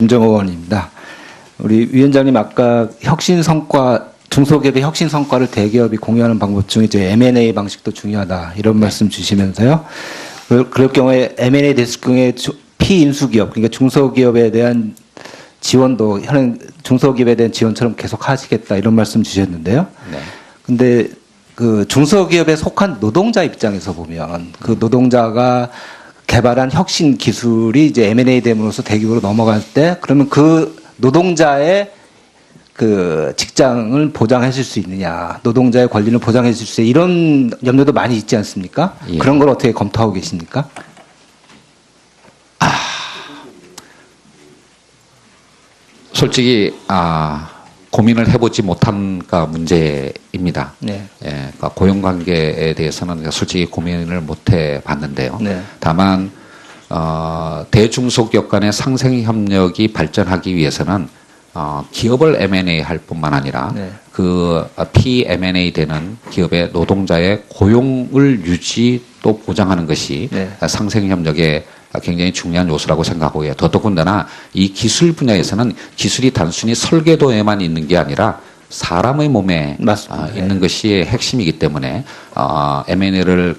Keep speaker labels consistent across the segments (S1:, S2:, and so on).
S1: 김정호 의원입니다. 우리 위원장님 아까 혁신 성과, 중소기업의 혁신 성과를 대기업이 공유하는 방법 중에 이제 M&A 방식도 중요하다 이런 말씀 주시면서요. 그럴 경우에 M&A 됐을 경우에 피인수기업, 그러니까 중소기업에 대한 지원도 현행 중소기업에 대한 지원처럼 계속 하시겠다 이런 말씀 주셨는데요.
S2: 네.
S1: 근데 그 중소기업에 속한 노동자 입장에서 보면 그 노동자가 개발한 혁신 기술이 이제 M&A 됨으로써 대기업으로 넘어갈 때 그러면 그 노동자의 그 직장을 보장해 줄 수 있느냐, 노동자의 권리를 보장해 줄 수 있느냐 이런 염려도 많이 있지 않습니까?
S2: 예.
S1: 그런 걸 어떻게 검토하고 계십니까?
S2: 솔직히 고민을 해보지 못한 문제입니다.
S1: 네.
S2: 예, 그러니까 고용관계에 대해서는 솔직히 고민을 못해 봤는데요.
S1: 네.
S2: 다만 대중소기업 간의 상생 협력이 발전하기 위해서는 기업을 M&A 할 뿐만 아니라
S1: 네.
S2: 그 PMA 되는 기업의 노동자의 고용을 유지 또 보장하는 것이
S1: 네.
S2: 상생 협력의 굉장히 중요한 요소라고 생각하고요. 더더군다나 이 기술 분야에서는 기술이 단순히 설계도에만 있는 게 아니라 사람의 몸에 있는 것이 핵심이기 때문에 M&A를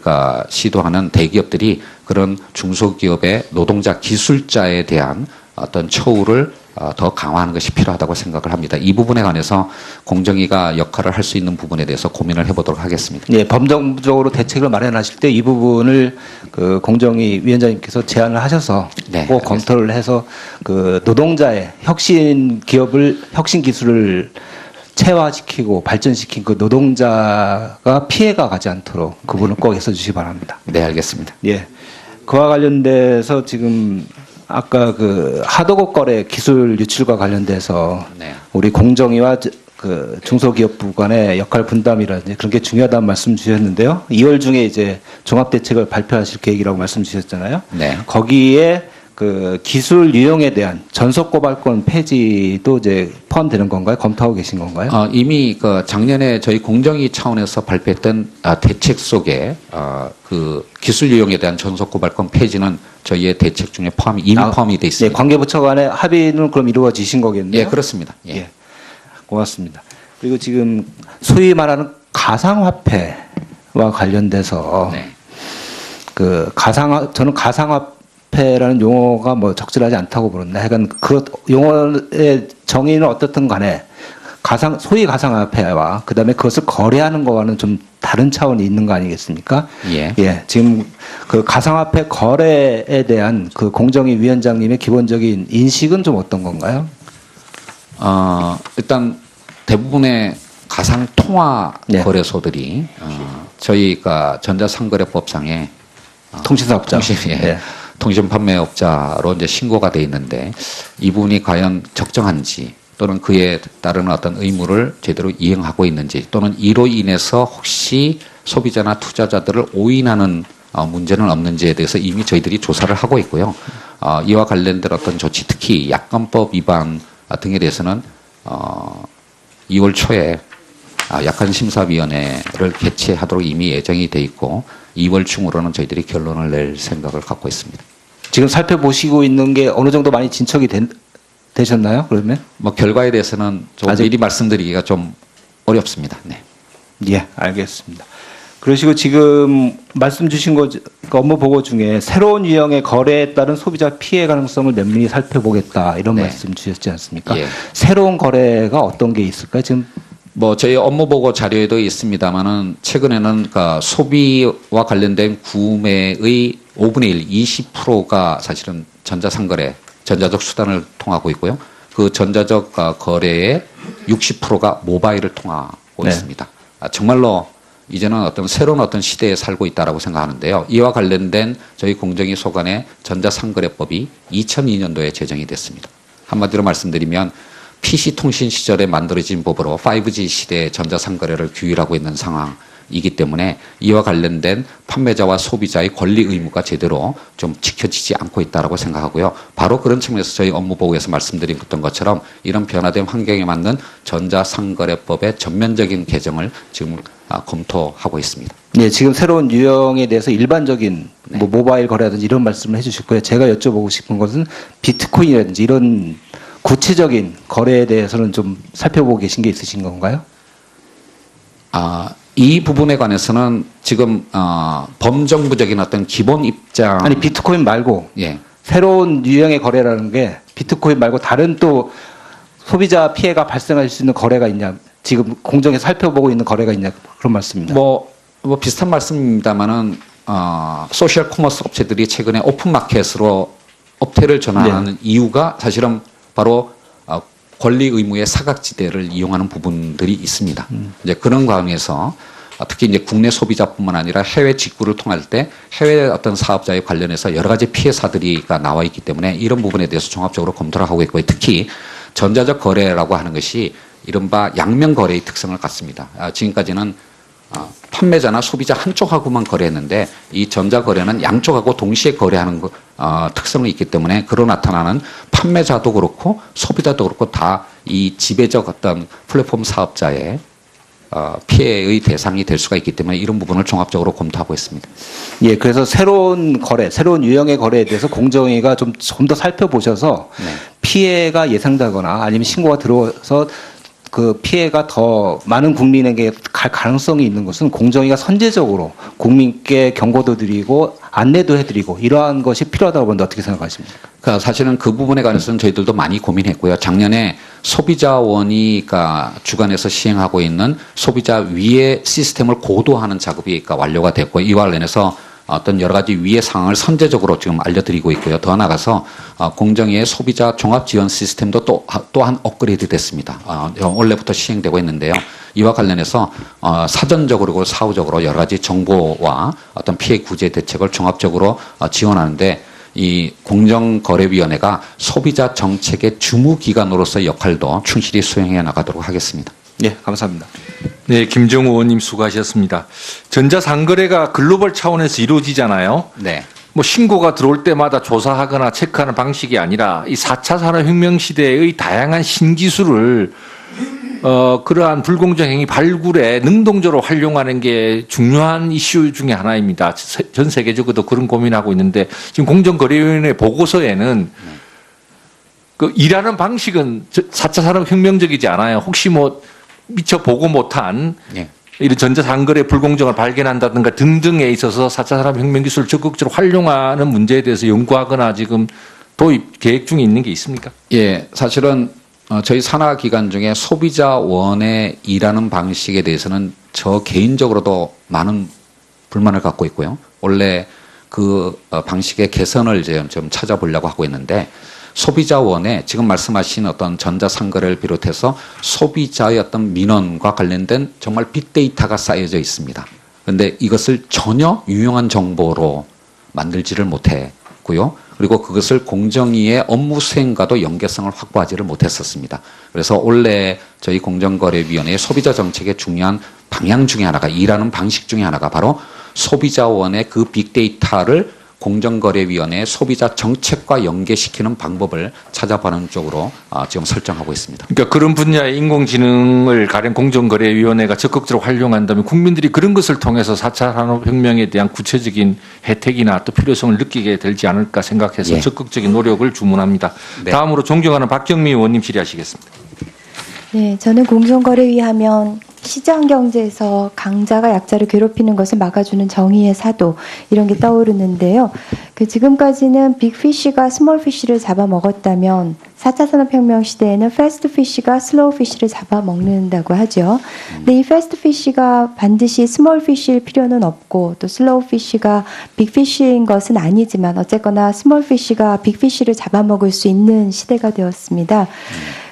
S2: 시도하는 대기업들이 그런 중소기업의 노동자 기술자에 대한 어떤 처우를 더 강화하는 것이 필요하다고 생각을 합니다. 이 부분에 관해서 공정위가 역할을 할 수 있는 부분에 대해서 고민을 해보도록 하겠습니다.
S1: 예, 범정부적으로 대책을 마련하실 때 이 부분을 그 공정위 위원장님께서 제안을 하셔서
S2: 네,
S1: 꼭 검토를 해서 그 노동자의 혁신 기업을 혁신 기술을 체화시키고 발전시킨 그 노동자가 피해가 가지 않도록 그 부분을 꼭 애써 주시기 바랍니다.
S2: 네, 알겠습니다.
S1: 예. 그와 관련돼서 지금 아까 그 하도급 거래 기술 유출과 관련돼서
S2: 네.
S1: 우리 공정위와 그 중소기업부 간의 역할 분담이라든지 그런 게 중요하다는 말씀 주셨는데요. 2월 중에 이제 종합대책을 발표하실 계획이라고 말씀 주셨잖아요.
S2: 네.
S1: 거기에 그 기술 유용에 대한 전속 고발권 폐지도 이제 포함되는 건가요? 검토하고 계신 건가요?
S2: 이미 작년에 저희 공정위 차원에서 발표했던 대책 속에 그 기술 유용에 대한 전속 고발권 폐지는 저희의 대책 중에 이미 포함이 돼 있습니다.
S1: 네, 관계부처 간의 합의는 그럼 이루어지신 거겠네요.
S2: 예, 그렇습니다. 예.
S1: 예. 고맙습니다. 그리고 지금 소위 말하는 가상화폐와 관련돼서
S2: 네.
S1: 저는 가상화폐라는 용어가 뭐 적절하지 않다고 보는데 하여간 그 용어의 정의는 어떻든 간에 소위 가상화폐와 그다음에 그것을 거래하는 거와는 좀 다른 차원이 있는 거 아니겠습니까?
S2: 예.
S1: 예. 지금 그 가상화폐 거래에 대한 그 공정위 위원장님의 기본적인 인식은 좀 어떤 건가요?
S2: 일단 대부분의 가상 통화
S1: 네.
S2: 거래소들이 저희가 전자상거래법상에
S1: 통신사업자. 네.
S2: 통신 판매업자로 이제 신고가 돼 있는데 이 부분이 과연 적정한지 또는 그에 따르는 어떤 의무를 제대로 이행하고 있는지 또는 이로 인해서 혹시 소비자나 투자자들을 오인하는 문제는 없는지에 대해서 이미 저희들이 조사를 하고 있고요. 이와 관련된 어떤 조치, 특히 약관법 위반 등에 대해서는 2월 초에 약관심사위원회를 개최하도록 이미 예정이 돼 있고 2월 중으로는 저희들이 결론을 낼 생각을 갖고 있습니다.
S1: 지금 살펴보시고 있는 게 어느 정도 많이 진척이 되셨나요? 그러면?
S2: 뭐 결과에 대해서는 좀
S1: 아직-
S2: 미리 말씀드리기가 좀 어렵습니다. 네.
S1: 예, 알겠습니다. 그러시고 지금 말씀 주신 거 업무 보고 중에 새로운 유형의 거래에 따른 소비자 피해 가능성을 면밀히 살펴보겠다 이런
S2: 네.
S1: 말씀 주셨지 않습니까?
S2: 예.
S1: 새로운 거래가 어떤 게 있을까요? 지금
S2: 뭐 저희 업무 보고 자료에도 있습니다만은 최근에는 소비와 관련된 구매의 5분의 1, 20%가 사실은 전자상거래, 전자적 수단을 통하고 있고요. 그 전자적 거래의 60%가 모바일을 통하고
S1: 네.
S2: 있습니다. 정말로 이제는 새로운 시대에 살고 있다라고 생각하는데요. 이와 관련된 저희 공정위 소관의 전자상거래법이 2002년도에 제정이 됐습니다. 한마디로 말씀드리면 PC 통신 시절에 만들어진 법으로 5G 시대의 전자상거래를 규율하고 있는 상황이기 때문에 이와 관련된 판매자와 소비자의 권리 의무가 제대로 좀 지켜지지 않고 있다라고 생각하고요. 바로 그런 측면에서 저희 업무 보고에서 말씀드린 것처럼 이런 변화된 환경에 맞는 전자상거래법의 전면적인 개정을 지금 검토하고 있습니다.
S1: 네, 지금 새로운 유형에 대해서 일반적인 뭐 모바일 거래라든지 이런 말씀을 해주실 거예요. 제가 여쭤보고 싶은 것은 비트코인이라든지 이런 구체적인 거래에 대해서는 좀 살펴보고 계신 게 있으신 건가요?
S2: 이 부분에 관해서는 지금 범정부적인 어떤 기본 입장
S1: 아니 비트코인 말고
S2: 예.
S1: 새로운 유형의 거래라는 게 비트코인 말고 다른 또 소비자 피해가 발생할 수 있는 거래가 있냐, 지금 공정에서 살펴보고 있는 거래가 있냐, 그런 말씀입니다.
S2: 뭐 비슷한 말씀입니다만은 소셜 커머스 업체들이 최근에 오픈 마켓으로 업태를 전환하는 이유가 사실은 바로 권리 의무의 사각지대를 이용하는 부분들이 있습니다. 이제 그런 과정에서 특히 이제 국내 소비자뿐만 아니라 해외 직구를 통할 때 해외 어떤 사업자에 관련해서 여러 가지 피해사들이가 나와 있기 때문에 이런 부분에 대해서 종합적으로 검토를 하고 있고요. 특히 전자적 거래라고 하는 것이 이른바 양면 거래의 특성을 갖습니다. 지금까지는 판매자나 소비자 한쪽하고만 거래했는데 이 전자거래는 양쪽하고 동시에 거래하는 특성이 있기 때문에 그로 나타나는 판매자도 그렇고 소비자도 그렇고 다 이 지배적 어떤 플랫폼 사업자의 피해의 대상이 될 수가 있기 때문에 이런 부분을 종합적으로 검토하고 있습니다.
S1: 예, 그래서 새로운 거래, 새로운 유형의 거래에 대해서 공정위가 좀 더 살펴보셔서 피해가 예상되거나 아니면 신고가 들어와서 그 피해가 더 많은 국민에게 갈 가능성이 있는 것은 공정위가 선제적으로 국민께 경고도 드리고 안내도 해드리고 이러한 것이 필요하다고 보는데 어떻게 생각하십니까?
S2: 그러니까 사실은 그 부분에 관해서는 저희들도 많이 고민했고요. 작년에 소비자원이가 주관해서 시행하고 있는 소비자 위해 시스템을 고도화하는 작업이 완료가 됐고 이와 관련해서 어떤 여러 가지 위해 상황을 선제적으로 지금 알려드리고 있고요. 더 나아가서 공정위의 소비자 종합 지원 시스템도 또한 업그레이드 됐습니다. 원래부터 시행되고 있는데요. 이와 관련해서 사전적으로 그리고 사후적으로 여러 가지 정보와 어떤 피해 구제 대책을 종합적으로 지원하는데 이 공정거래위원회가 소비자 정책의 주무기관으로서의 역할도 충실히 수행해 나가도록 하겠습니다.
S1: 예, 감사합니다.
S3: 네, 김정우 의원님 수고하셨습니다. 전자상거래가 글로벌 차원에서 이루어지잖아요.
S2: 네.
S3: 뭐 신고가 들어올 때마다 조사하거나 체크하는 방식이 아니라 이 4차 산업혁명 시대의 다양한 신기술을 그러한 불공정 행위 발굴에 능동적으로 활용하는 게 중요한 이슈 중에 하나입니다. 전 세계적으로도 그런 고민하고 있는데 지금 공정거래위원회 보고서에는 그 일하는 방식은 4차 산업혁명적이지 않아요. 혹시 뭐 미처 보고 못한 이런 전자상거래 불공정을 발견한다든가 등등에 있어서 4차 산업혁명 기술을 적극적으로 활용하는 문제에 대해서 연구하거나 지금 도입 계획 중에 있는 게 있습니까?
S2: 예, 사실은 저희 산하 기관 중에 소비자원의 일하는 방식에 대해서는 저 개인적으로도 많은 불만을 갖고 있고요. 원래 그 방식의 개선을 이제 좀 찾아보려고 하고 있는데 소비자원에 지금 말씀하신 어떤 전자상거래를 비롯해서 소비자의 어떤 민원과 관련된 정말 빅데이터가 쌓여져 있습니다. 그런데 이것을 전혀 유용한 정보로 만들지를 못했고요. 그리고 그것을 공정위의 업무 수행과도 연계성을 확보하지를 못했었습니다. 그래서 원래 저희 공정거래위원회의 소비자 정책의 중요한 방향 중에 하나가 일하는 방식 중에 하나가 바로 소비자원의 그 빅데이터를 공정거래위원회의 소비자 정책과 연계시키는 방법을 찾아보는 쪽으로 지금 설정하고 있습니다.
S3: 그러니까 그런 분야의 인공지능을 가령 공정거래위원회가 적극적으로 활용한다면 국민들이 그런 것을 통해서 4차 산업혁명에 대한 구체적인 혜택이나 또 필요성을 느끼게 되지 않을까 생각해서 적극적인 노력을 주문합니다.
S2: 네.
S3: 다음으로 존경하는 박경미 의원님 질의하시겠습니다.
S4: 네, 저는 공정거래위 하면 시장 경제에서 강자가 약자를 괴롭히는 것을 막아주는 정의의 사도 이런 게 떠오르는데요. 지금까지는 빅피쉬가 스몰피쉬를 잡아먹었다면 4차 산업혁명 시대에는 패스트피쉬가 슬로우피쉬를 잡아먹는다고 하죠. 근데 이 패스트피쉬가 반드시 스몰피쉬일 필요는 없고 또 슬로우피쉬가 빅피쉬인 것은 아니지만 어쨌거나 스몰피쉬가 빅피쉬를 잡아먹을 수 있는 시대가 되었습니다.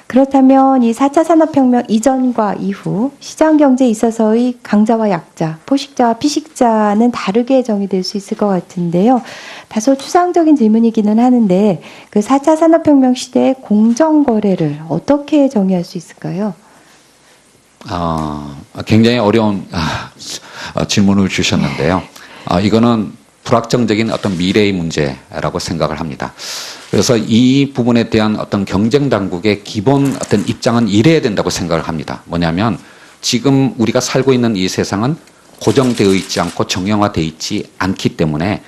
S4: 그렇다면 이 4차 산업혁명 이전과 이후 시장 경제에 있어서의 강자와 약자, 포식자와 피식자는 다르게 정의될 수 있을 것 같은데요. 다소 추상적인 질문이기는 하는데 그 4차 산업혁명 시대의 공정거래를 어떻게 정의할 수 있을까요?
S2: 굉장히 어려운 질문을 주셨는데요. 이거는 불확정적인 어떤 미래의 문제라고 생각을 합니다. 그래서 이 부분에 대한 어떤 경쟁 당국의 기본 어떤 입장은 이래야 된다고 생각을 합니다. 뭐냐면 지금 우리가 살고 있는 이 세상은 고정되어 있지 않고 정형화되어 있지 않기 때문에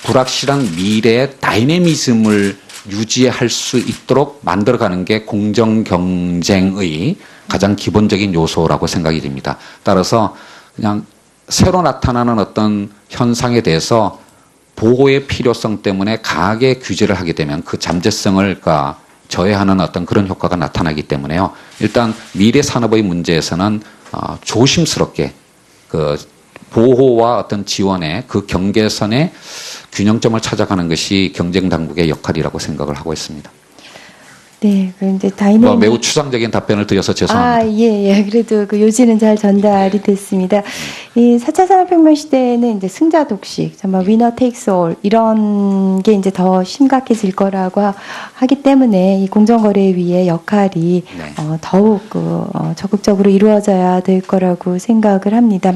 S2: 불확실한 미래의 다이내미즘을 유지할 수 있도록 만들어가는 게 공정 경쟁의 가장 기본적인 요소라고 생각이 됩니다. 따라서 그냥 새로 나타나는 어떤 현상에 대해서 보호의 필요성 때문에 강하게 규제를 하게 되면 그 잠재성을 저해하는 어떤 그런 효과가 나타나기 때문에요. 일단 미래 산업의 문제에서는 조심스럽게 그 보호와 어떤 지원의 그 경계선의 균형점을 찾아가는 것이 경쟁 당국의 역할이라고 생각을 하고 있습니다.
S4: 네, 그 이제 다이내믹
S2: 매우 추상적인 답변을 드려서 죄송합니다.
S4: 예. 그래도 그 요지는 잘 전달이 됐습니다. 이 4차 산업혁명 시대에는 이제 승자 독식, 정말 위너 테이크스 올 이런 게 이제 더 심각해질 거라고 하기 때문에 이 공정거래위의 역할이
S2: 네.
S4: 더욱 적극적으로 이루어져야 될 거라고 생각을 합니다.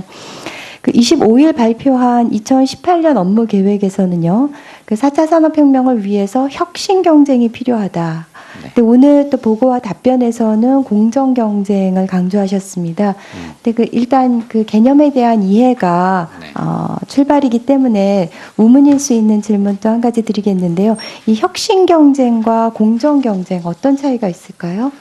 S4: 그 25일 발표한 2018년 업무 계획에서는요, 그 4차 산업혁명을 위해서 혁신 경쟁이 필요하다.
S2: 네.
S4: 근데 오늘 또 보고와 답변에서는 공정 경쟁을 강조하셨습니다. 근데 그 일단 그 개념에 대한 이해가
S2: 네.
S4: 출발이기 때문에 우문일 수 있는 질문 또 한 가지 드리겠는데요. 이 혁신 경쟁과 공정 경쟁 어떤 차이가 있을까요?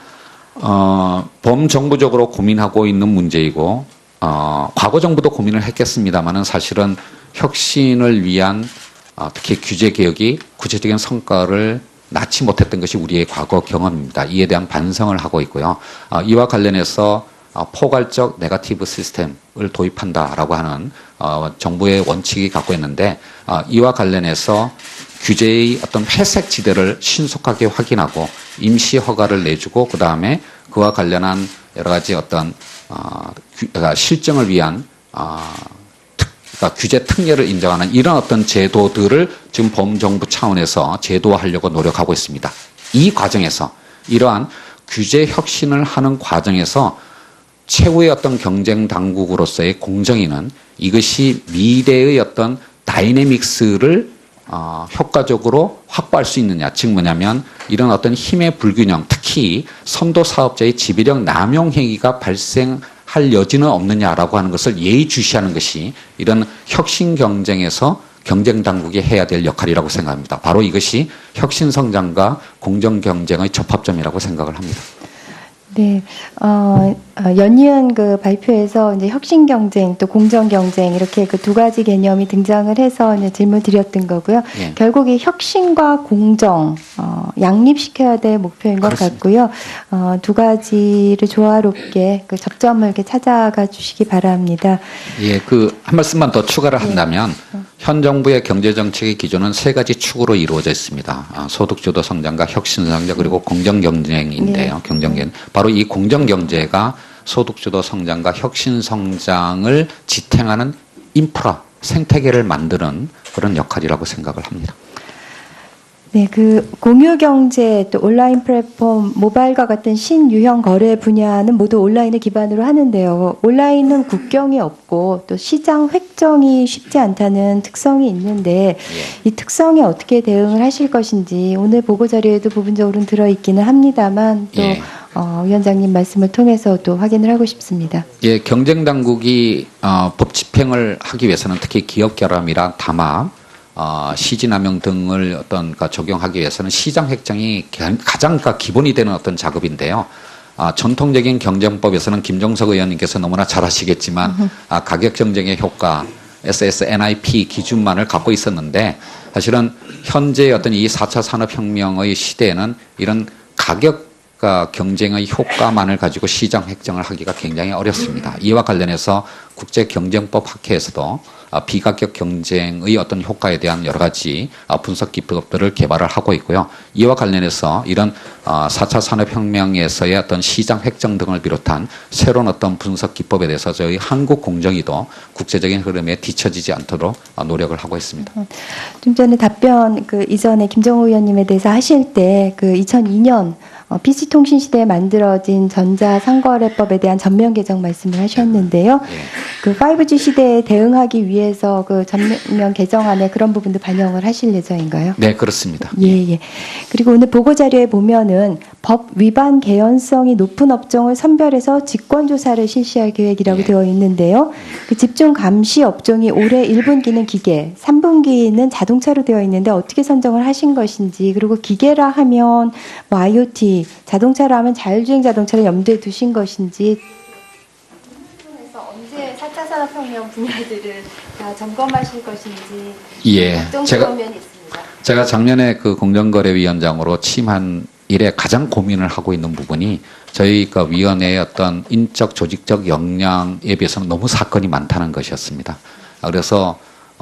S2: 범정부적으로 고민하고 있는 문제이고, 과거 정부도 고민을 했겠습니다만은 사실은 혁신을 위한 특히 규제 개혁이 구체적인 성과를 낳지 못했던 것이 우리의 과거 경험입니다. 이에 대한 반성을 하고 있고요. 이와 관련해서 포괄적 네거티브 시스템을 도입한다라고 하는 정부의 원칙이 갖고 있는데, 이와 관련해서 규제의 어떤 회색 지대를 신속하게 확인하고 임시 허가를 내주고 그 다음에 그와 관련한 여러 가지 어떤 실정을 위한 규제 특례를 인정하는 이런 어떤 제도들을 지금 범정부 차원에서 제도화하려고 노력하고 있습니다. 이 과정에서 이러한 규제 혁신을 하는 과정에서 최후의 어떤 경쟁 당국으로서의 공정위는 이것이 미래의 어떤 다이내믹스를 효과적으로 확보할 수 있느냐, 즉 뭐냐면 이런 어떤 힘의 불균형, 특히 선도 사업자의 지배력 남용 행위가 발생할 여지는 없느냐라고 하는 것을 예의주시하는 것이 이런 혁신 경쟁에서 경쟁 당국이 해야 될 역할이라고 생각합니다. 바로 이것이 혁신 성장과 공정 경쟁의 접합점이라고 생각을 합니다.
S4: 네, 연이은 그 발표에서 이제 혁신 경쟁 또 공정 경쟁 이렇게 그 두 가지 개념이 등장을 해서 이제 질문 드렸던 거고요.
S2: 예.
S4: 결국 이 혁신과 공정 양립시켜야 될 목표인 것
S2: 그렇습니다.
S4: 같고요. 두 가지를 조화롭게 그 접점을 이렇게 찾아가 주시기 바랍니다.
S2: 예, 한 말씀만 더 추가를 한다면 현 정부의 경제 정책의 기조는 세 가지 축으로 이루어져 있습니다. 소득주도 성장과 혁신 성장 그리고 공정 경쟁인데요.
S4: 네.
S2: 경쟁 바로 이 공정 경제가 소득주도 성장과 혁신 성장을 지탱하는 인프라 생태계를 만드는 그런 역할이라고 생각을 합니다.
S4: 네, 그 공유 경제 또 온라인 플랫폼 모바일과 같은 신유형 거래 분야는 모두 온라인을 기반으로 하는데요. 온라인은 국경이 없고 또 시장 획정이 쉽지 않다는 특성이 있는데 이 특성에 어떻게 대응을 하실 것인지 오늘 보고 자료에도 부분적으로는 들어 있기는 합니다만 또
S2: 예.
S4: 위원장님 말씀을 통해서도 확인을 하고 싶습니다.
S2: 예, 경쟁 당국이 법 집행을 하기 위해서는 특히 기업 결함이랑 담합 시지남용 등을 적용하기 위해서는 시장 획정이 가장 기본이 되는 어떤 작업인데요. 전통적인 경쟁법에서는 김종석 의원님께서 너무나 잘 아시겠지만 가격 경쟁의 효과 SSNIP 기준만을 갖고 있었는데 사실은 현재 어떤 이 4차 산업혁명의 시대에는 이런 가격 경쟁의 효과만을 가지고 시장 획정을 하기가 굉장히 어렵습니다. 이와 관련해서 국제경쟁법 학회에서도 비가격 경쟁의 어떤 효과에 대한 여러 가지 분석 기법들을 개발을 하고 있고요. 이와 관련해서 이런 4차 산업혁명에서의 어떤 시장 획정 등을 비롯한 새로운 어떤 분석 기법에 대해서 저희 한국 공정위도 국제적인 흐름에 뒤처지지 않도록 노력을 하고 있습니다.
S4: 좀 전에 답변 이전에 김정우 의원님에 대해서 하실 때 2002년 PC통신 시대에 만들어진 전자상거래법에 대한 전면 개정 말씀을 하셨는데요.
S2: 예.
S4: 그 5G 시대에 대응하기 위해 위해서 그 전면 개정안에 그런 부분도 반영을 하실 예정인가요?
S2: 네, 그렇습니다.
S4: 예, 예. 그리고 오늘 보고 자료에 보면은 법 위반 개연성이 높은 업종을 선별해서 직권 조사를 실시할 계획이라고
S2: 예.
S4: 되어 있는데요. 그 집중 감시 업종이 올해 1분기는 기계, 3분기는 자동차로 되어 있는데 어떻게 선정을 하신 것인지, 그리고 기계라 하면 뭐 IoT, 자동차라 하면 자율주행 자동차를 염두에 두신 것인지, 언제 4차 산업혁명 분야들을 다 점검하실 것인지
S2: 예,
S4: 걱정스러운 면이 있습니다.
S2: 제가 작년에 그 공정거래위원장으로 취임한 이래 가장 고민을 하고 있는 부분이 저희 그 위원회의 어떤 인적 조직적 역량에 비해서는 너무 사건이 많다는 것이었습니다. 그래서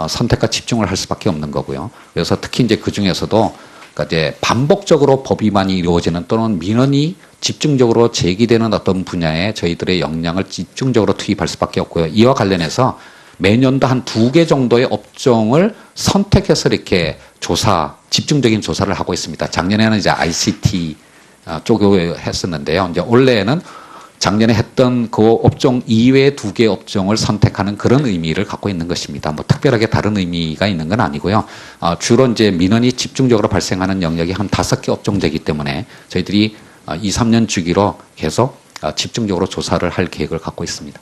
S2: 선택과 집중을 할 수밖에 없는 거고요. 그래서 특히 이제 그 중에서도 그러니까 이제 반복적으로 법 위반이 이루어지는 또는 민원이 집중적으로 제기되는 어떤 분야에 저희들의 역량을 집중적으로 투입할 수밖에 없고요. 이와 관련해서 매년도 한 2개 정도의 업종을 선택해서 이렇게 집중적인 조사를 하고 있습니다. 작년에는 이제 ICT 쪽에 했었는데요. 이제 올해에는 작년에 했던 그 업종 이외의 2개 업종을 선택하는 그런 의미를 갖고 있는 것입니다. 뭐 특별하게 다른 의미가 있는 건 아니고요. 주로 이제 민원이 집중적으로 발생하는 영역이 한 5개 업종 되기 때문에 저희들이 2, 3년 주기로 계속 집중적으로 조사를 할 계획을 갖고 있습니다.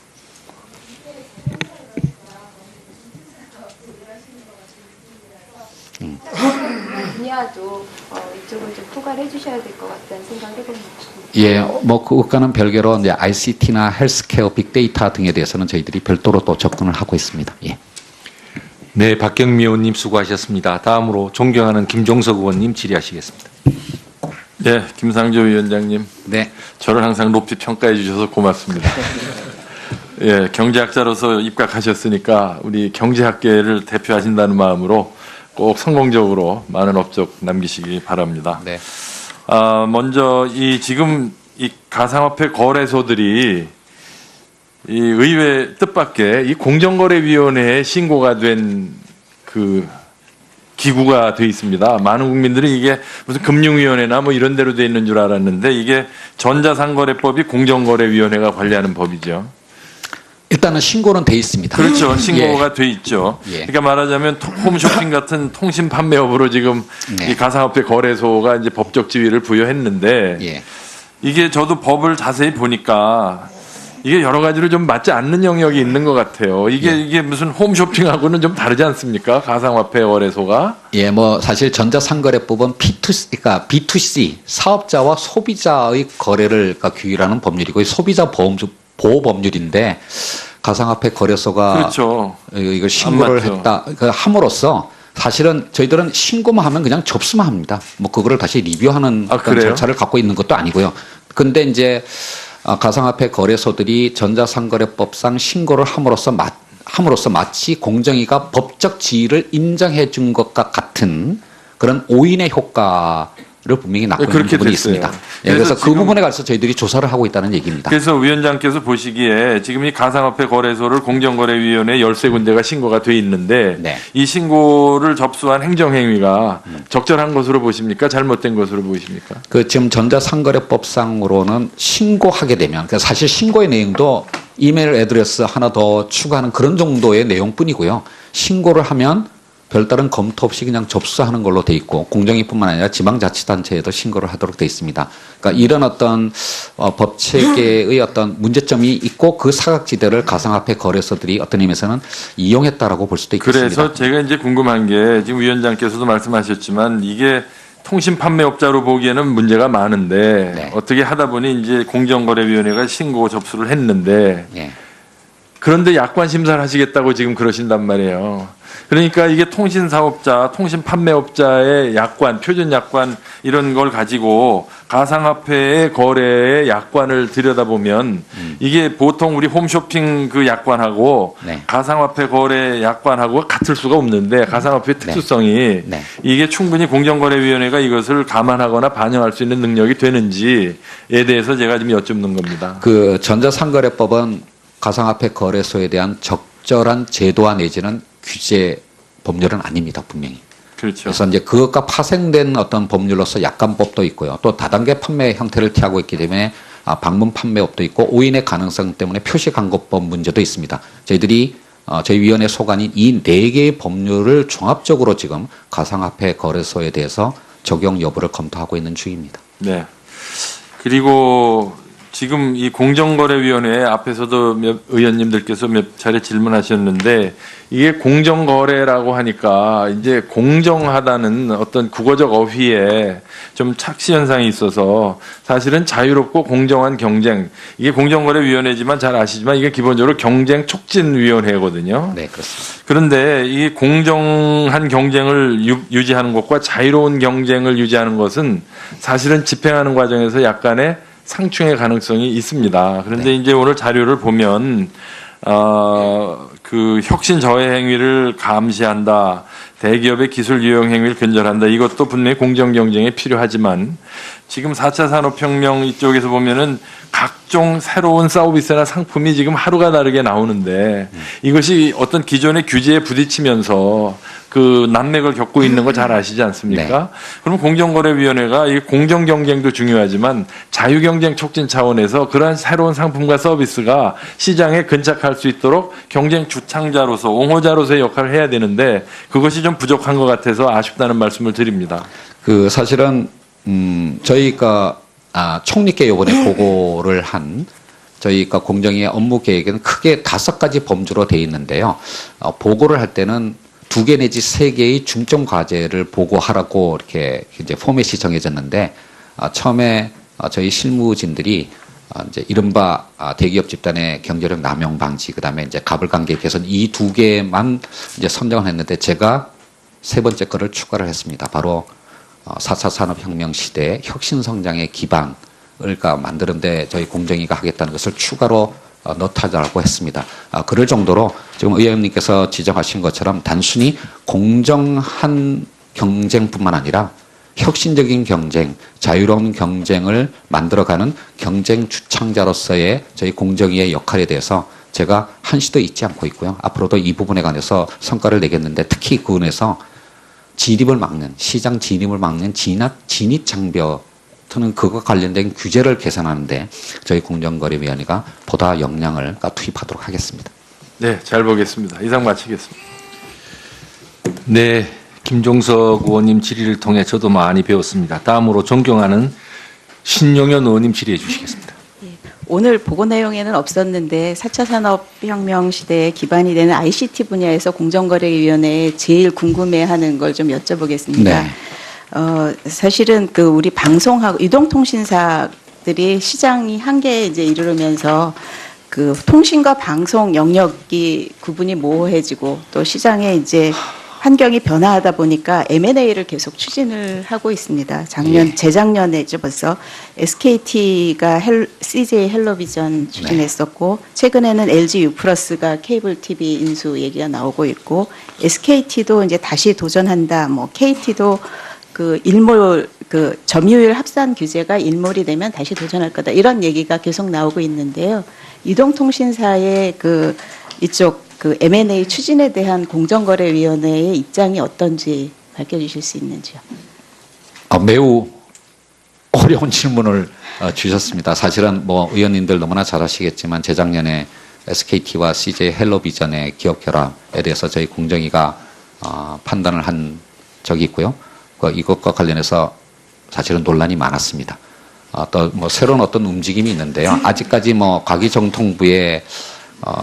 S4: 분야도 이쪽을 좀 포괄해 주셔야 될 것 같다는 생각을 해봅니다.
S2: 예, 뭐 그것과는 별개로 이제 ICT나 헬스케어, 빅데이터 등에 대해서는 저희들이 별도로 또 접근을 하고 있습니다. 예.
S3: 네, 박경미 의원님 수고하셨습니다. 다음으로 존경하는 김종석 의원님 질의하시겠습니다.
S5: 네, 김상조 위원장님.
S2: 네.
S5: 저를 항상 높이 평가해 주셔서 고맙습니다. 예, 경제학자로서 입각하셨으니까 우리 경제학계를 대표하신다는 마음으로 꼭 성공적으로 많은 업적 남기시기 바랍니다.
S2: 네.
S5: 먼저 지금 이 가상화폐 거래소들이 이 의회 뜻밖의 이 공정거래위원회에 신고가 된 그 기구가 돼 있습니다. 많은 국민들이 이게 무슨 금융위원회나 뭐 이런 데로 돼 있는 줄 알았는데 이게 전자상거래법이 공정거래위원회가 관리하는 법이죠.
S2: 일단은 신고는 돼 있습니다.
S5: 그렇죠. 신고가 돼 있죠.
S2: 예.
S5: 그러니까 말하자면 홈쇼핑 같은 통신 판매업으로 지금
S2: 네.
S5: 이 가상화폐 거래소가 이제 법적 지위를 부여했는데
S2: 예.
S5: 이게 저도 법을 자세히 보니까 이게 여러 가지로 좀 맞지 않는 영역이 있는 것 같아요. 이게 무슨 홈쇼핑하고는 좀 다르지 않습니까? 가상화폐 거래소가.
S2: 예, 뭐 사실 전자상거래법은 그러니까 B2C 사업자와 소비자의 거래를 규율하는 법률이고 소비자 보호 법률인데 가상화폐 거래소가
S5: 그렇죠.
S2: 이걸 신고를
S5: 맞죠.
S2: 했다. 함으로써 사실은 저희들은 신고만 하면 그냥 접수만 합니다. 뭐 그거를 다시 리뷰하는 어떤
S5: 그래요?
S2: 절차를 갖고 있는 것도 아니고요. 근데 이제 가상화폐 거래소들이 전자상거래법상 신고를 함으로써 마치 공정위가 법적 지위를 인정해 준 것과 같은 그런 오인의 효과를 분명히 낳고 있는
S5: 그렇게
S2: 부분이
S5: 됐어요.
S2: 있습니다. 예, 그래서 그
S5: 지금
S2: 부분에 관해서 저희들이 조사를 하고 있다는 얘기입니다.
S5: 그래서 위원장께서 보시기에 지금 이 가상화폐 거래소를 공정거래위원회 13군데가 신고가 돼 있는데
S2: 네.
S5: 이 신고를 접수한 행정행위가 적절한 것으로 보십니까? 잘못된 것으로 보십니까?
S2: 그 지금 전자상거래법상으로는 신고하게 되면 그러니까 사실 신고의 내용도 이메일 애드레스 하나 더 추가하는 그런 정도의 내용뿐이고요. 신고를 하면 별다른 검토 없이 그냥 접수하는 걸로 돼 있고 공정위뿐만 아니라 지방자치단체에도 신고를 하도록 돼 있습니다. 그러니까 이런 어떤 법 체계의 어떤 문제점이 있고 그 사각지대를 가상화폐 거래소들이 어떤 의미에서는 이용했다라고 볼 수도 있겠습니다.
S5: 그래서 제가 이제 궁금한 게 지금 위원장께서도 말씀하셨지만 이게 통신 판매업자로 보기에는 문제가 많은데
S2: 네.
S5: 어떻게 하다 보니 이제 공정거래위원회가 신고 접수를 했는데
S2: 예.
S5: 그런데 약관 심사를 하시겠다고 지금 그러신단 말이에요. 그러니까 이게 통신 사업자, 통신 판매업자의 약관, 표준 약관 이런 걸 가지고 가상화폐의 거래의 약관을 들여다보면 이게 보통 우리 홈쇼핑 그 약관하고
S2: 네.
S5: 가상화폐 거래 약관하고 같을 수가 없는데 가상화폐 특수성이
S2: 네.
S5: 이게 충분히 공정거래위원회가 이것을 감안하거나 반영할 수 있는 능력이 되는지에 대해서 제가 지금 여쭙는 겁니다.
S2: 그 전자상거래법은 가상화폐 거래소에 대한 적절한 제도화 내지는 규제 법률은 아닙니다, 분명히.
S5: 그렇죠.
S2: 그래서 이제 그것과 파생된 어떤 법률로서 약관법도 있고요. 또 다단계 판매 형태를 취하고 있기 때문에 방문 판매업도 있고 오인의 가능성 때문에 표시 광고법 문제도 있습니다. 저희들이 저희 위원회 소관인 이 4개의 법률을 종합적으로 지금 가상화폐 거래소에 대해서 적용 여부를 검토하고 있는 중입니다.
S5: 네. 그리고 지금 이 공정거래위원회 앞에서도 몇 의원님들께서 몇 차례 질문하셨는데 이게 공정거래라고 하니까 이제 공정하다는 어떤 국어적 어휘에 좀 착시 현상이 있어서 사실은 자유롭고 공정한 경쟁, 이게 공정거래위원회지만 잘 아시지만 이게 기본적으로 경쟁 촉진위원회거든요.
S2: 네, 그렇습니다.
S5: 그런데 이 공정한 경쟁을 유지하는 것과 자유로운 경쟁을 유지하는 것은 사실은 집행하는 과정에서 약간의 상충의 가능성이 있습니다. 그런데
S2: 네.
S5: 이제 오늘 자료를 보면 그 혁신 저해 행위를 감시한다, 대기업의 기술 유용 행위를 근절한다. 이것도 분명히 공정 경쟁에 필요하지만 지금 4차 산업혁명 이쪽에서 보면은 각종 새로운 서비스나 상품이 지금 하루가 다르게 나오는데 이것이 어떤 기존의 규제에 부딪히면서 그 난맥을 겪고 있는 거 잘 아시지 않습니까?
S2: 네.
S5: 그럼 공정거래위원회가 이 공정 경쟁도 중요하지만 자유 경쟁 촉진 차원에서 그러한 새로운 상품과 서비스가 시장에 근착할 수 있도록 경쟁 주창자로서 옹호자로서의 역할을 해야 되는데 그것이 좀 부족한 것 같아서 아쉽다는 말씀을 드립니다.
S2: 그 사실은 저희가 총리께 이번에 보고를 한 저희가 공정위의 업무 계획은 크게 5가지 범주로 되어 있는데요. 보고를 할 때는 2개 내지 3개의 중점 과제를 보고하라고 이렇게 이제 포맷이 정해졌는데 처음에 저희 실무진들이 이제 이른바 대기업 집단의 경제력 남용 방지, 그다음에 이제 가불관계 개선 이 2개만 이제 선정을 했는데 제가 3번째 거를 추가를 했습니다. 바로 4차 산업혁명 시대의 혁신 성장의 기반을 만드는데 저희 공정위가 하겠다는 것을 추가로 넣다라고 했습니다. 그럴 정도로 지금 의원님께서 지적하신 것처럼 단순히 공정한 경쟁뿐만 아니라 혁신적인 경쟁, 자유로운 경쟁을 만들어가는 경쟁 주창자로서의 저희 공정위의 역할에 대해서 제가 한시도 잊지 않고 있고요. 앞으로도 이 부분에 관해서 성과를 내겠는데 특히 그 부분에서 진입을 막는, 시장 진입을 막는 진입 장벽 또는 그것과 관련된 규제를 개선하는데 저희 공정거래위원회가 보다 역량을 투입하도록 하겠습니다.
S5: 네, 잘 보겠습니다. 이상 마치겠습니다.
S3: 네, 김종석 의원님 질의를 통해 저도 많이 배웠습니다. 다음으로 존경하는 신용현 의원님 질의해 주시겠습니다.
S6: 오늘 보고 내용에는 없었는데 4차 산업혁명 시대에 기반이 되는 ICT 분야에서 공정거래위원회에 제일 궁금해하는 걸 좀 여쭤보겠습니다.
S2: 네.
S6: 사실은 그 우리 방송하고 이동통신사들이 시장이 한계에 이제 이르면서 그 통신과 방송 영역이 구분이 모호해지고 또 시장에 이제 환경이 변화하다 보니까 M&A를 계속 추진을 하고 있습니다. 재작년에죠 벌써 SKT가 CJ 헬로비전 추진했었고 최근에는 LG U+가 케이블 TV 인수 얘기가 나오고 있고 SKT도 이제 다시 도전한다. 뭐 KT도 그 일몰 그 점유율 합산 규제가 일몰이 되면 다시 도전할 거다. 이런 얘기가 계속 나오고 있는데요. 이동통신사의 그 이쪽 그 M&A 추진에 대한 공정거래위원회의 입장이 어떤지 밝혀주실 수 있는지요?
S2: 매우 어려운 질문을 주셨습니다. 사실은 뭐 의원님들 너무나 잘 아시겠지만 재작년에 SKT와 CJ 헬로비전의 기업 결합에 대해서 저희 공정위가 판단을 한 적이 있고요. 이것과 관련해서 사실은 논란이 많았습니다. 또 뭐 새로운 어떤 움직임이 있는데요. 아직까지 뭐 과기정통부에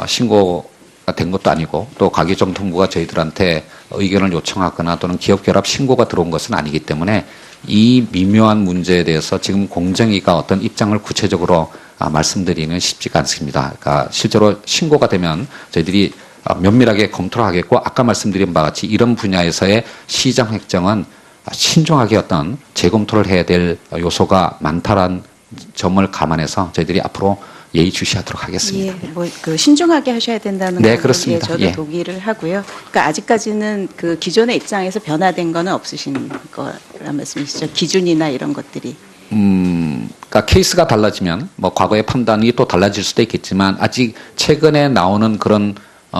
S2: 신고가 된 것도 아니고 또 과기정통부가 저희들한테 의견을 요청하거나 또는 기업 결합 신고가 들어온 것은 아니기 때문에 이 미묘한 문제에 대해서 지금 공정위가 어떤 입장을 구체적으로 말씀드리는 쉽지가 않습니다. 그러니까 실제로 신고가 되면 저희들이 면밀하게 검토를 하겠고 아까 말씀드린 바와 같이 이런 분야에서의 시장 획정은 신중하게 어떤 재검토를 해야 될 요소가 많다라는 점을 감안해서 저희들이 앞으로 예의주시하도록 하겠습니다.
S6: 예, 뭐 그 신중하게 하셔야 된다는
S2: 네,
S6: 거
S2: 그렇습니다.
S6: 저도
S2: 예.
S6: 동의를 하고요. 그러니까 아직까지는 그 기존의 입장에서 변화된 거는 없으신 거란 말씀이시죠? 기준이나 이런 것들이.
S2: 그러니까 케이스가 달라지면 뭐 과거의 판단이 또 달라질 수도 있겠지만 아직 최근에 나오는 그런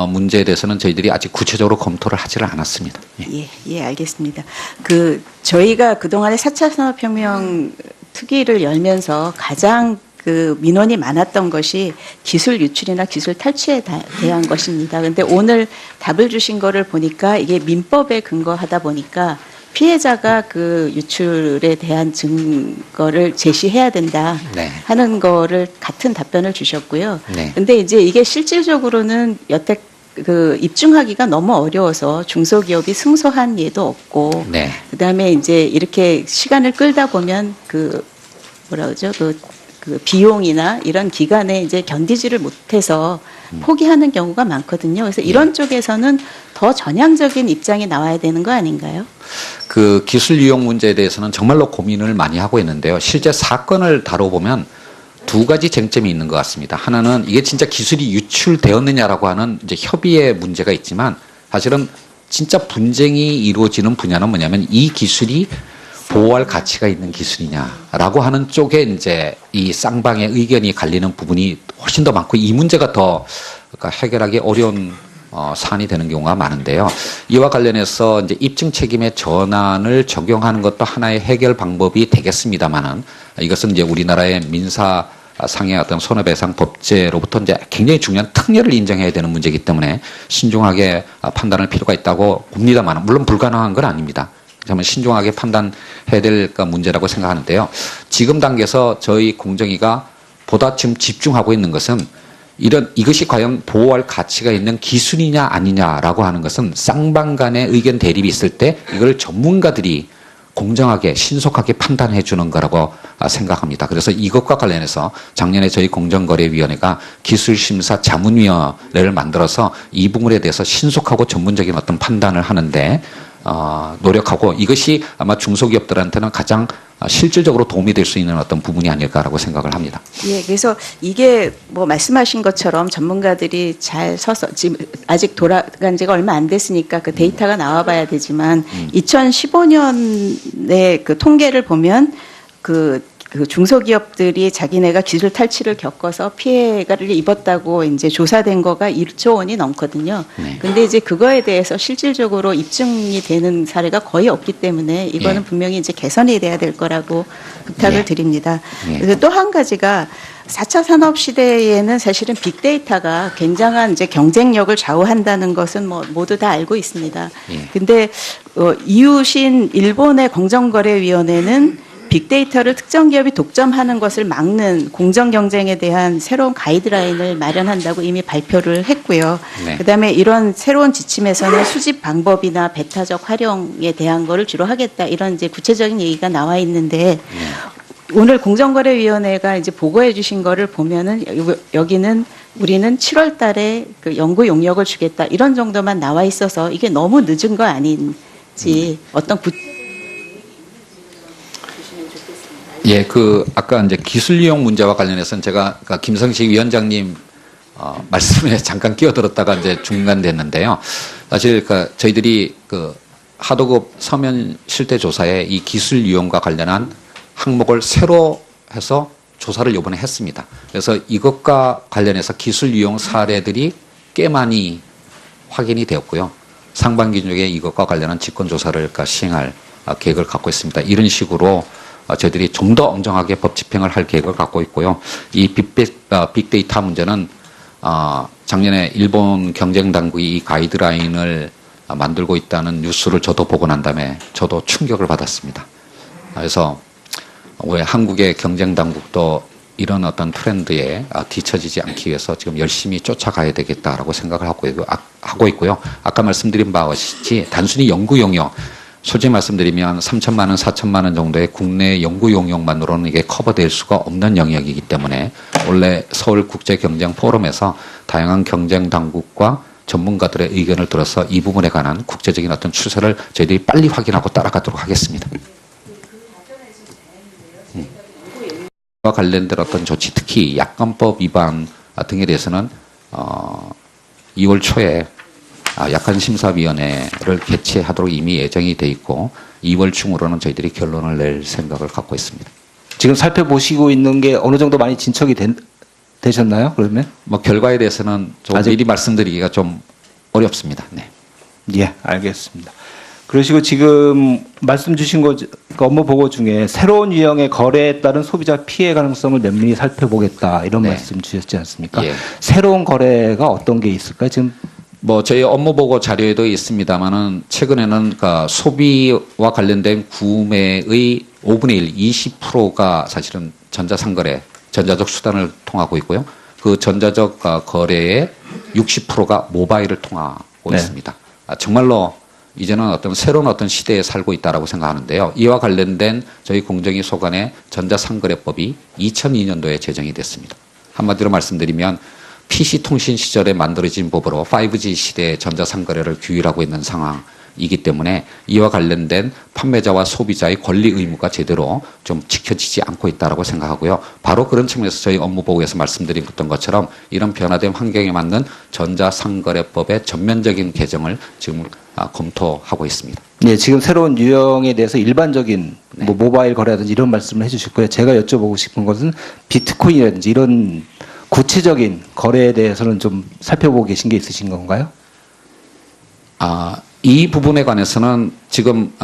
S2: 문제에 대해서는 저희들이 아직 구체적으로 검토를 하지를 않았습니다. 예.
S6: 예, 알겠습니다. 그 저희가 그동안에 4차 산업혁명 특위를 열면서 가장 그 민원이 많았던 것이 기술 유출이나 기술 탈취에 대한 것입니다. 근데 오늘 답을 주신 거를 보니까 이게 민법에 근거하다 보니까 피해자가 그 유출에 대한 증거를 제시해야 된다
S2: 네.
S6: 하는 거를 같은 답변을 주셨고요.
S2: 네.
S6: 근데 이제 이게 실질적으로는 여태 그 입증하기가 너무 어려워서 중소기업이 승소한 예도 없고
S2: 네.
S6: 그다음에 이제 이렇게 시간을 끌다 보면 그 뭐라 그러죠? 그 비용이나 이런 기간에 이제 견디지를 못해서 포기하는 경우가 많거든요. 그래서 이런 쪽에서는 더 전향적인 입장이 나와야 되는 거 아닌가요?
S2: 그 기술 이용 문제에 대해서는 정말로 고민을 많이 하고 있는데요. 실제 사건을 다뤄보면 두 가지 쟁점이 있는 것 같습니다. 하나는 이게 진짜 기술이 유출되었느냐라고 하는 이제 협의의 문제가 있지만 사실은 진짜 분쟁이 이루어지는 분야는 뭐냐면 이 기술이 보호할 가치가 있는 기술이냐라고 하는 쪽에 이제 이 쌍방의 의견이 갈리는 부분이 훨씬 더 많고 이 문제가 더 그러니까 해결하기 어려운 사안이 되는 경우가 많은데요. 이와 관련해서 이제 입증 책임의 전환을 적용하는 것도 하나의 해결 방법이 되겠습니다만은 이것은 이제 우리나라의 민사 상의 어떤 손해배상 법제로부터 이제 굉장히 중요한 특례를 인정해야 되는 문제이기 때문에 신중하게 판단할 필요가 있다고 봅니다만 물론 불가능한 건 아닙니다. 그러면 신중하게 판단해야 될 문제라고 생각하는데요. 지금 단계에서 저희 공정위가 보다 지금 집중하고 있는 것은 이것이 과연 보호할 가치가 있는 기술이냐 아니냐라고 하는 것은 쌍방 간의 의견 대립이 있을 때 이걸 전문가들이 공정하게 신속하게 판단해 주는 거라고 생각합니다. 그래서 이것과 관련해서 작년에 저희 공정거래위원회가 기술심사 자문위원회를 만들어서 이 부분에 대해서 신속하고 전문적인 어떤 판단을 하는데 노력하고 이것이 아마 중소기업들한테는 가장 실질적으로 도움이 될 수 있는 어떤 부분이 아닐까라고 생각을 합니다.
S6: 예, 그래서 이게 뭐 말씀하신 것처럼 전문가들이 잘 서서 지금 아직 돌아간 지가 얼마 안 됐으니까 그 데이터가 나와봐야 되지만 2015년에 그 통계를 보면 그 중소기업들이 자기네가 기술 탈취를 겪어서 피해를 입었다고 이제 조사된 거가 1조 원이 넘거든요.
S2: 네.
S6: 근데 이제 그거에 대해서 실질적으로 입증이 되는 사례가 거의 없기 때문에 이거는
S2: 예.
S6: 분명히 이제 개선이 돼야 될 거라고 부탁을
S2: 예.
S6: 드립니다.
S2: 예.
S6: 그래서 또 한 가지가 4차 산업 시대에는 사실은 빅데이터가 굉장한 이제 경쟁력을 좌우한다는 것은 뭐 모두 다 알고 있습니다.
S2: 예.
S6: 근데 이웃인 일본의 공정거래위원회는 빅데이터를 특정 기업이 독점하는 것을 막는 공정 경쟁에 대한 새로운 가이드라인을 마련한다고 이미 발표를 했고요.
S2: 네.
S6: 그다음에 이런 새로운 지침에서는 수집 방법이나 배타적 활용에 대한 거를 주로 하겠다 이런 이제 구체적인 얘기가 나와 있는데 오늘 공정거래위원회가 이제 보고해 주신 거를 보면은 여기는 우리는 7월 달에 그 연구 용역을 주겠다 이런 정도만 나와 있어서 이게 너무 늦은 거 아닌지 어떤
S2: 예, 아까 이제 기술 이용 문제와 관련해서는 제가 김성식 위원장님 말씀에 잠깐 끼어들었다가 이제 중간됐는데요. 사실 저희들이 하도급 서면 실태 조사에 이 기술 이용과 관련한 항목을 새로 해서 조사를 이번에 했습니다. 그래서 이것과 관련해서 기술 이용 사례들이 꽤 많이 확인이 되었고요. 상반기 중에 이것과 관련한 직권 조사를 시행할 계획을 갖고 있습니다. 이런 식으로 저희들이 좀 더 엄정하게 법 집행을 할 계획을 갖고 있고요. 이 빅데이터 문제는 작년에 일본 경쟁당국이 이 가이드라인을 만들고 있다는 뉴스를 저도 보고 난 다음에 저도 충격을 받았습니다. 그래서 왜 한국의 경쟁당국도 이런 어떤 트렌드에 뒤처지지 않기 위해서 지금 열심히 쫓아가야 되겠다라고 생각을 하고 있고요. 아까 말씀드린 바와 같이 단순히 연구 용역 솔직히 말씀드리면 3천만 원, 4천만 원 정도의 국내 연구 용역만으로는 이게 커버될 수가 없는 영역이기 때문에 원래 서울국제경쟁포럼에서 다양한 경쟁 당국과 전문가들의 의견을 들어서 이 부분에 관한 국제적인 어떤 추세를 저희들이 빨리 확인하고 따라가도록 하겠습니다. 와 관련된 어떤 조치, 특히 약관법 위반 등에 대해서는 2월 초에 약관심사위원회를 개최하도록 이미 예정이 돼 있고 2월 중으로는 저희들이 결론을 낼 생각을 갖고 있습니다.
S1: 지금 살펴보시고 있는 게 어느 정도 많이 진척이 되셨나요? 그러면?
S2: 뭐 결과에 대해서는 좀
S1: 아직-
S2: 미리 말씀드리기가 좀 어렵습니다. 네.
S1: 예, 알겠습니다. 그러시고 지금 말씀 주신 거 그 업무 보고 중에 새로운 유형의 거래에 따른 소비자 피해 가능성을 면밀히 살펴보겠다 이런
S2: 네.
S1: 말씀 주셨지 않습니까?
S2: 예.
S1: 새로운 거래가 어떤 게 있을까요? 지금
S2: 뭐 저희 업무 보고 자료에도 있습니다만은 최근에는 그 소비와 관련된 구매의 5분의 1, 20%가 사실은 전자상거래, 전자적 수단을 통하고 있고요. 그 전자적 거래의 60%가 모바일을 통하고
S1: 네.
S2: 있습니다. 정말로 이제는 새로운 시대에 살고 있다라고 생각하는데요. 이와 관련된 저희 공정위 소관의 전자상거래법이 2002년도에 제정이 됐습니다. 한마디로 말씀드리면 PC 통신 시절에 만들어진 법으로 5G 시대의 전자상거래를 규율하고 있는 상황이기 때문에 이와 관련된 판매자와 소비자의 권리 의무가 제대로 좀 지켜지지 않고 있다라고 생각하고요. 바로 그런 측면에서 저희 업무 보고에서 말씀드렸던 것처럼 이런 변화된 환경에 맞는 전자상거래법의 전면적인 개정을 지금 검토하고 있습니다.
S1: 네, 지금 새로운 유형에 대해서 일반적인 뭐 모바일 거래라든지 이런 말씀을 해주셨고요. 제가 여쭤보고 싶은 것은 비트코인이라든지 이런 구체적인 거래에 대해서는 좀 살펴보고 계신 게 있으신 건가요?
S2: 이 부분에 관해서는 지금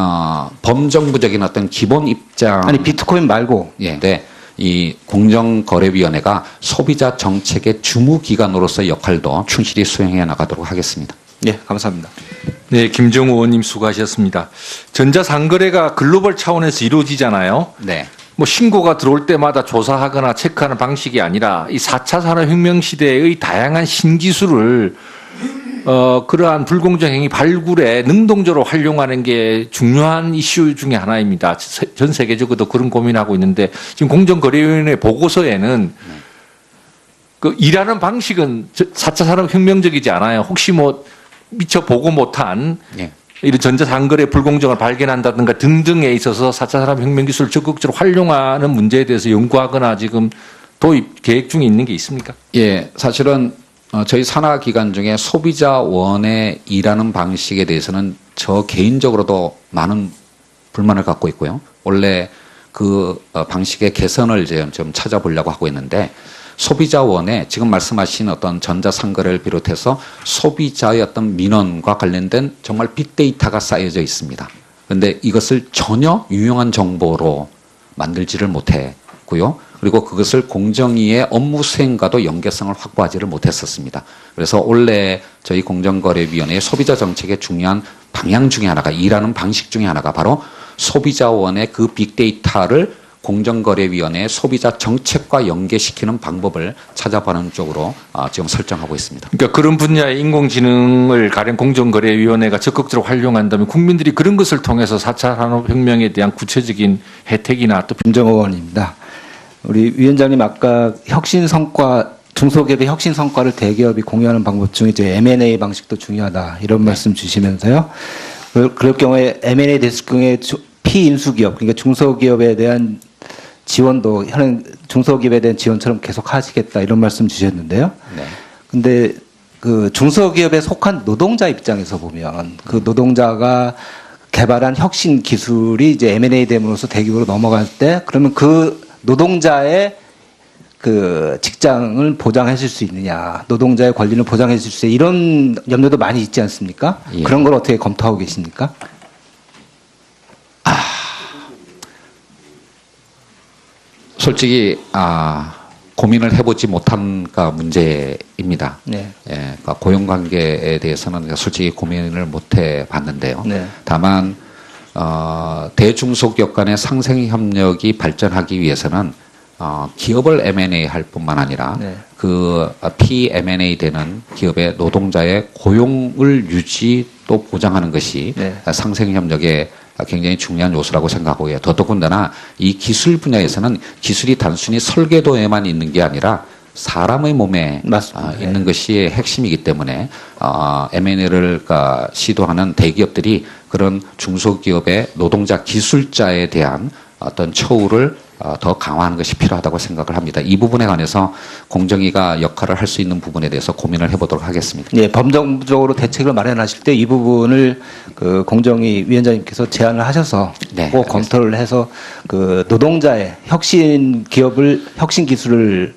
S2: 범정부적인 어떤 기본 입장
S1: 아니 비트코인 말고
S2: 네, 이 공정거래위원회가 소비자 정책의 주무기관으로서 역할도 충실히 수행해 나가도록 하겠습니다.
S1: 네, 감사합니다.
S3: 네, 김정우 의원님 수고하셨습니다. 전자상거래가 글로벌 차원에서 이루어지잖아요.
S2: 네.
S3: 뭐 신고가 들어올 때마다 조사하거나 체크하는 방식이 아니라 이 4차 산업혁명 시대의 다양한 신기술을 그러한 불공정 행위 발굴에 능동적으로 활용하는 게 중요한 이슈 중에 하나입니다. 전 세계적으로도 그런 고민하고 있는데 지금 공정거래위원회 보고서에는 그 일하는 방식은 4차 산업혁명적이지 않아요. 혹시 뭐 미처 보고 못한
S2: 네.
S3: 이런 전자상거래 불공정을 발견한다든가 등등에 있어서 4차 산업혁명 기술을 적극적으로 활용하는 문제에 대해서 연구하거나 지금 도입 계획 중에 있는 게 있습니까?
S2: 예, 사실은 저희 산하 기관 중에 소비자원의 일하는 방식에 대해서는 저 개인적으로도 많은 불만을 갖고 있고요. 원래 그 방식의 개선을 이제 좀 찾아보려고 하고 있는데 소비자원에 지금 말씀하신 어떤 전자상거래를 비롯해서 소비자의 어떤 민원과 관련된 정말 빅데이터가 쌓여져 있습니다. 그런데 이것을 전혀 유용한 정보로 만들지를 못했고요. 그리고 그것을 공정위의 업무 수행과도 연계성을 확보하지를 못했었습니다. 그래서 원래 저희 공정거래위원회의 소비자 정책의 중요한 방향 중에 하나가 일하는 방식 중에 하나가 바로 소비자원의 그 빅데이터를 공정거래위원회의 소비자 정책과 연계시키는 방법을 찾아보는 쪽으로 지금 설정하고 있습니다.
S3: 그러니까 그런 분야의 인공지능을 가령 공정거래위원회가 적극적으로 활용한다면 국민들이 그런 것을 통해서 4차 산업혁명에 대한 구체적인 혜택이나 또
S1: 김정호 의원입니다. 우리 위원장님 아까 혁신 성과 중소기업의 혁신 성과를 대기업이 공유하는 방법 중에 이제 M&A 방식도 중요하다 이런 말씀 주시면서요. 그럴 경우에 M&A 됐을 경우에 피인수기업 그러니까 중소기업에 대한 지원도 현행 중소기업에 대한 지원처럼 계속 하시겠다 이런 말씀 주셨는데요.
S2: 네.
S1: 근데 그 중소기업에 속한 노동자 입장에서 보면 그 노동자가 개발한 혁신 기술이 이제 M&A 됨으로써 대기업으로 넘어갈 때 그러면 그 노동자의 그 직장을 보장해 줄 수 있느냐, 노동자의 권리를 보장해 줄 수 있느냐 이런 염려도 많이 있지 않습니까?
S2: 예.
S1: 그런 걸 어떻게 검토하고 계십니까?
S2: 솔직히 고민을 해보지 못한 문제입니다.
S1: 네.
S2: 예, 그러니까 고용관계에 대해서는 솔직히 고민을 못 해봤는데요.
S1: 네.
S2: 다만 대중소기업 간의 상생 협력이 발전하기 위해서는 기업을 M&A 할 뿐만 아니라
S1: 네.
S2: 그 PMNA 되는 기업의 노동자의 고용을 유지 또 보장하는 것이
S1: 네.
S2: 상생 협력의 굉장히 중요한 요소라고 생각하고요. 더더군다나 이 기술 분야에서는 기술이 단순히 설계도에만 있는 게 아니라 사람의 몸에
S1: 맞습니다.
S2: 있는 것이 핵심이기 때문에 M&A를 시도하는 대기업들이 그런 중소기업의 노동자 기술자에 대한 어떤 처우를 더 강화하는 것이 필요하다고 생각을 합니다. 이 부분에 관해서 공정위가 역할을 할 수 있는 부분에 대해서 고민을 해보도록 하겠습니다.
S1: 예, 범정부적으로 대책을 마련하실 때 이 부분을 그 공정위 위원장님께서 제안을 하셔서
S2: 네,
S1: 꼭 검토를 해서 그 노동자의 혁신 기업을 혁신 기술을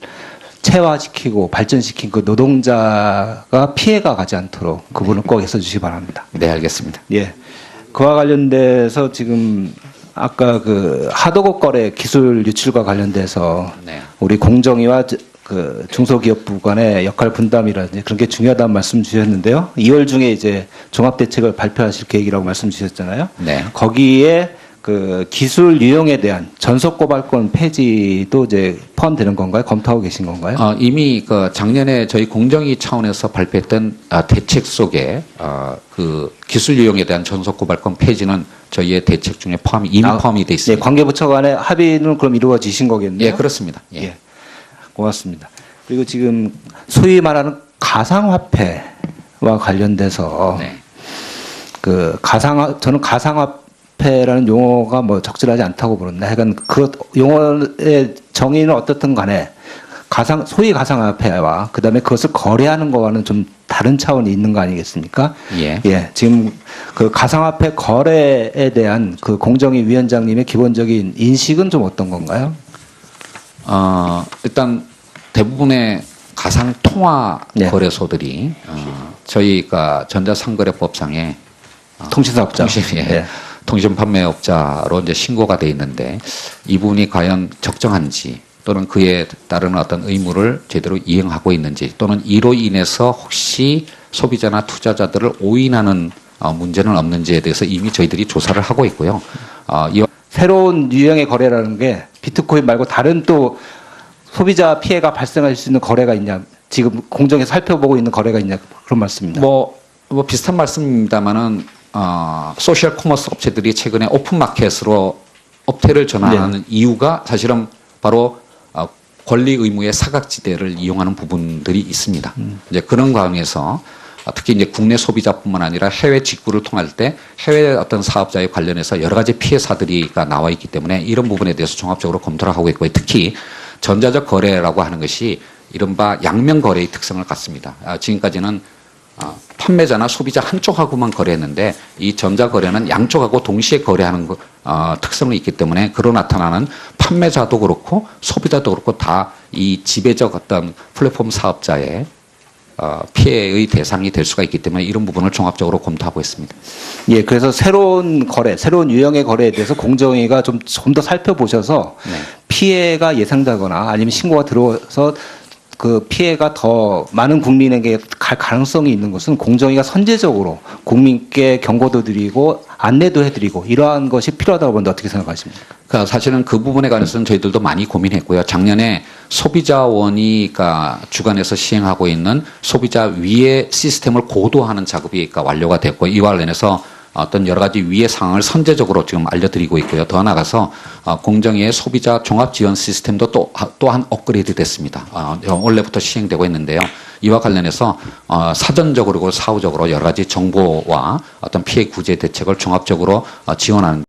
S1: 체화시키고 발전시킨 그 노동자가 피해가 가지 않도록 그 부분을 꼭 애써주시기 바랍니다.
S2: 네, 알겠습니다.
S1: 예. 그와 관련돼서 지금 아까 그 하도급 거래 기술 유출과 관련돼서
S2: 네.
S1: 우리 공정위와 그 중소기업부 간의 역할 분담이라든지 그런 게 중요하다는 말씀 주셨는데요. 2월 중에 이제 종합대책을 발표하실 계획이라고 말씀 주셨잖아요.
S2: 네.
S1: 거기에 그 기술 유용에 대한 전속 고발권 폐지도 이제 포함되는 건가요? 검토하고 계신 건가요?
S2: 이미 그 작년에 저희 공정위 차원에서 발표했던 대책 속에 그 기술 유용에 대한 전속 고발권 폐지는 저희의 대책 중에 이미 포함이 돼
S1: 네,
S2: 있습니다.
S1: 관계부처 간의 합의는 그럼 이루어지신 거겠네요.
S2: 예, 그렇습니다. 예.
S1: 예. 고맙습니다. 그리고 지금 소위 말하는 가상화폐와 관련돼서
S2: 네.
S1: 저는 가상화폐라는 용어가 뭐 적절하지 않다고 부르는데 하여간 그 용어의 정의는 어떻든 간에 소위 가상화폐와 그다음에 그것을 거래하는 거와는 좀 다른 차원이 있는 거 아니겠습니까?
S2: 예.
S1: 예. 지금 그 가상화폐 거래에 대한 그 공정위 위원장님의 기본적인 인식은 좀 어떤 건가요?
S2: 일단 대부분의 가상 통화
S1: 네.
S2: 거래소들이 저희가 전자상거래법상에
S1: 통신사업자. 예.
S2: 통신 판매업자로 이제 신고가 돼 있는데 이 부분이 과연 적정한지 또는 그에 따르는 어떤 의무를 제대로 이행하고 있는지 또는 이로 인해서 혹시 소비자나 투자자들을 오인하는 문제는 없는지에 대해서 이미 저희들이 조사를 하고 있고요.
S1: 새로운 유형의 거래라는 게 비트코인 말고 다른 또 소비자 피해가 발생할 수 있는 거래가 있냐, 지금 공정에서 살펴보고 있는 거래가 있냐, 그런 말씀입니다.
S2: 뭐 비슷한 말씀입니다만은 소셜 커머스 업체들이 최근에 오픈마켓으로 업태를 전환하는 이유가 사실은 바로 권리 의무의 사각지대를 이용하는 부분들이 있습니다. 이제 그런 과정에서 특히 이제 국내 소비자뿐만 아니라 해외 직구를 통할 때 해외 어떤 사업자에 관련해서 여러 가지 피해사들이가 나와 있기 때문에 이런 부분에 대해서 종합적으로 검토를 하고 있고요. 특히 전자적 거래라고 하는 것이 이른바 양면 거래의 특성을 갖습니다. 지금까지는 판매자나 소비자 한쪽하고만 거래했는데 이 전자 거래는 양쪽하고 동시에 거래하는 특성이 있기 때문에 그로 나타나는 판매자도 그렇고 소비자도 그렇고 다 이 지배적 어떤 플랫폼 사업자의 피해의 대상이 될 수가 있기 때문에 이런 부분을 종합적으로 검토하고 있습니다.
S1: 예, 그래서 새로운 거래, 새로운 유형의 거래에 대해서 공정위가 좀 더 살펴보셔서
S2: 네.
S1: 피해가 예상되거나 아니면 신고가 들어와서 그 피해가 더 많은 국민에게 갈 가능성이 있는 것은 공정위가 선제적으로 국민께 경고도 드리고 안내도 해드리고 이러한 것이 필요하다고 보는데 어떻게 생각하십니까?
S2: 그러니까 사실은 그 부분에 관해서는 저희들도 많이 고민했고요. 작년에 소비자원이 주관해서 시행하고 있는 소비자 위해 시스템을 고도화하는 작업이 완료가 됐고 이와 관련해서 어떤 여러 가지 위해 상황을 선제적으로 지금 알려드리고 있고요. 더 나아가서 공정위의 소비자 종합 지원 시스템도 또한 업그레이드 됐습니다. 원래부터 시행되고 있는데요. 이와 관련해서 사전적으로 그리고 사후적으로 여러 가지 정보와 어떤 피해 구제 대책을 종합적으로 지원하는